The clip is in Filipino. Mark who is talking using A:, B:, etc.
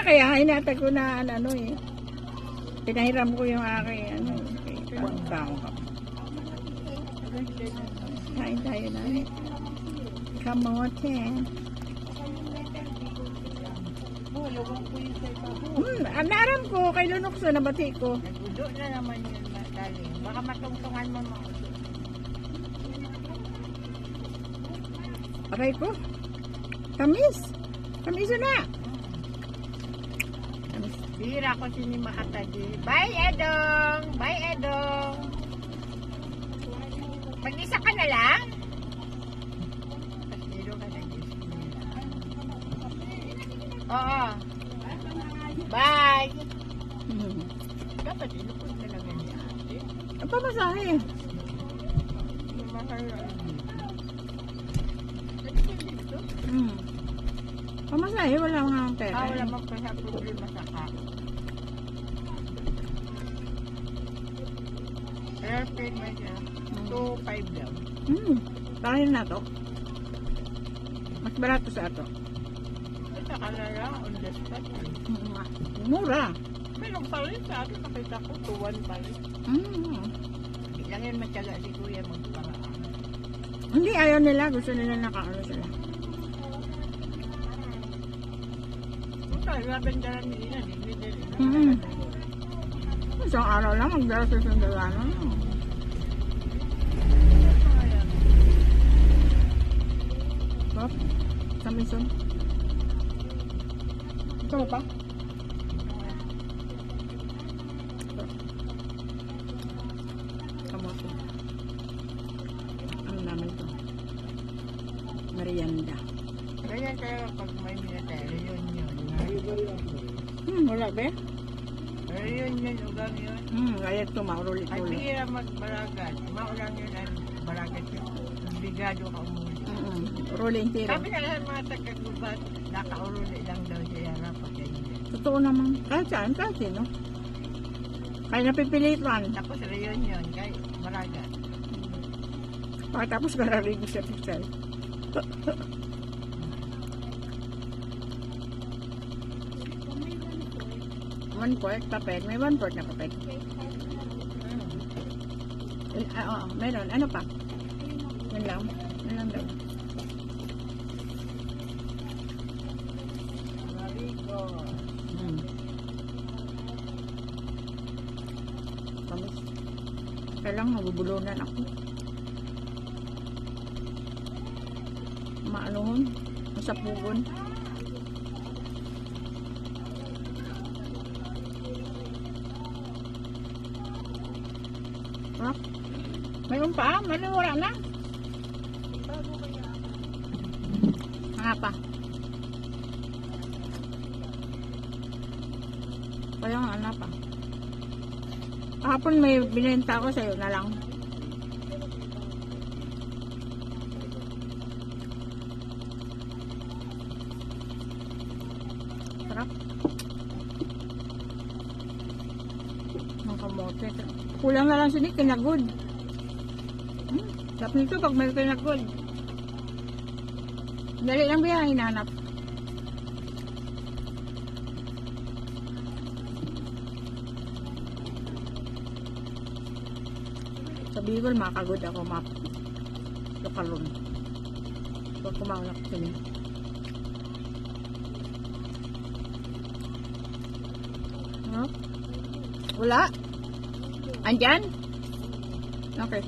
A: Kaya hinatag ko na ano eh. Pinahiram ko yung aking ano. Kain tayo na. Kamote. Naram ko kay Lunokso na bati ko.
B: Nagudo na naman yun, Matali. Baka matungtungan mo mo.
A: Aray ko. Tamis. Tamis na. Tamis.
B: Hira ko sini makatagi. Bye, Edong! Bye, Edong! Mag-isa ka na lang? Pasiro ka na Oo. Bye! Dapat inupod talaga niya ate.
A: Ang pamasahe.
B: Mahal na
A: Pamasahe, wala nga ang pera.
B: wala mang pa problema sa kako. Airplane mo siya. 2.5 daw.
A: Dahil na to. Mas barato sa ato.
B: Ito ka na lang, on the spot.
A: Mura.
B: Meron pa rin sa akin, nakita ko, 2.1 pa rin. Hindi lang yan matyaga si Kuya magparaan.
A: Hindi, ayaw nila. Gusto nila nakaano sila.
B: Ito, labendaran nila, hindi nila.
A: Isang araw lang, magdala sa sandalano. Pop, Samison. Ito mo pa? Kamote. Ano naman ito? Merienda.
B: Ganyan kayo pag may minatero, yun.
A: Wala ba?
B: Yun, ugang yun.
A: Kaya ito, maulit-ulit.
B: Ay, bihira magbaragat. Maulang yun ang baragat yun. Obligado ka umulit.
A: Rolling tira.
B: Sabi nga lang mga tagagubat, nakauruli lang daw siya rapat yan.
A: Totoo naman. Kahit saan, kahit sino. Kaya napipilitan.
B: Tapos reunion, kay baragat.
A: Pagkatapos kararinig siya picture. One pork, papel. May one pork na papel. Oo, meron. Ano pa? Yan lang. Yan lang daw.
B: Marigo.
A: Tamis. Kaya lang, nabubulunan ako. Maanuhon. Masapugon. Sarap. Mayroon pa? Mayroon wala na? Nga pa. Kaya nga na pa. Kahapon may binenta ko sa'yo na lang. Sarap. Ang kamote. Kulang na lang siya kinagod. Sarap nito pag may kinagod. Dali lang ba yung hinanap? Sa Bicol, makagod ako map. Lokalon. Huwag kumaulak sila. Wala? Andyan? Okay.